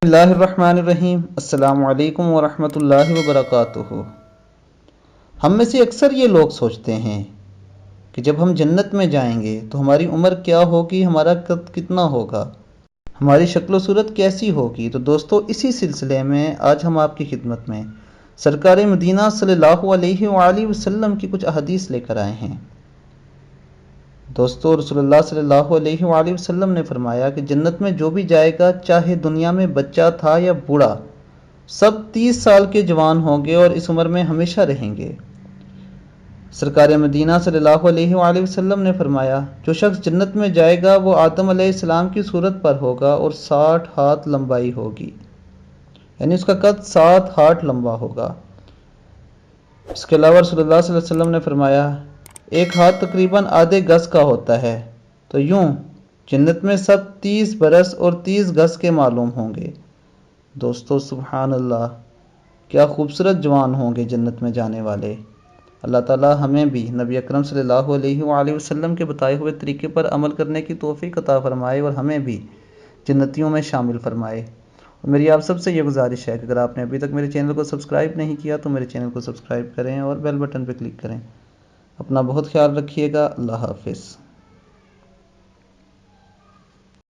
اللہ الرحمن الرحیم۔ السلام علیکم ورحمۃ اللہ وبرکاتہ۔ ہم میں سے اکثر یہ لوگ سوچتے ہیں کہ جب ہم جنت میں جائیں گے تو ہماری عمر کیا ہوگی، ہمارا قد کتنا ہوگا، ہماری شکل و صورت کیسی ہوگی۔ تو دوستو، اسی سلسلے میں آج ہم آپ کی خدمت میں سرکار مدینہ صلی اللہ علیہ وآلہ وسلم کی کچھ احادیث لے کر آئے ہیں۔ دوستو، رسول اللہ صلی اللہ علیہ وآلہ وسلم نے فرمایا کہ جنت میں جو بھی جائے گا، چاہے دنیا میں بچہ تھا یا بوڑھا، سب 30 سال کے جوان ہوں گے اور اس عمر میں ہمیشہ رہیں گے۔ سرکار مدینہ صلی اللہ علیہ وآلہ وسلم نے فرمایا، جو شخص جنت میں جائے گا وہ آدم علیہ السلام کی صورت پر ہوگا اور 60 ہاتھ لمبائی ہوگی، یعنی اس کا قد 60 ہاتھ لمبا ہوگا۔ اس کے علاوہ رسول اللہ صلی اللہ علیہ وسلم نے فرمایا، ایک ہاتھ تقریباً آدھے گز کا ہوتا ہے، تو یوں جنت میں سب 30 برس اور 30 گز کے معلوم ہوں گے۔ دوستو، سبحان اللہ، کیا خوبصورت جوان ہوں گے جنت میں جانے والے۔ اللہ تعالی ہمیں بھی نبی اکرم صلی اللہ علیہ وآلہ وسلم کے بتائے ہوئے طریقے پر عمل کرنے کی توفیق عطا فرمائے اور ہمیں بھی جنتیوں میں شامل فرمائے۔ اور میری آپ سب سے یہ گزارش ہے کہ اگر آپ نے ابھی تک میرے چینل کو سبسکرائب نہیں کیا تو میرے چینل کو سبسکرائب کریں اور بیل بٹن پہ کلک کریں۔ اپنا بہت خیال رکھیے گا۔ اللہ حافظ۔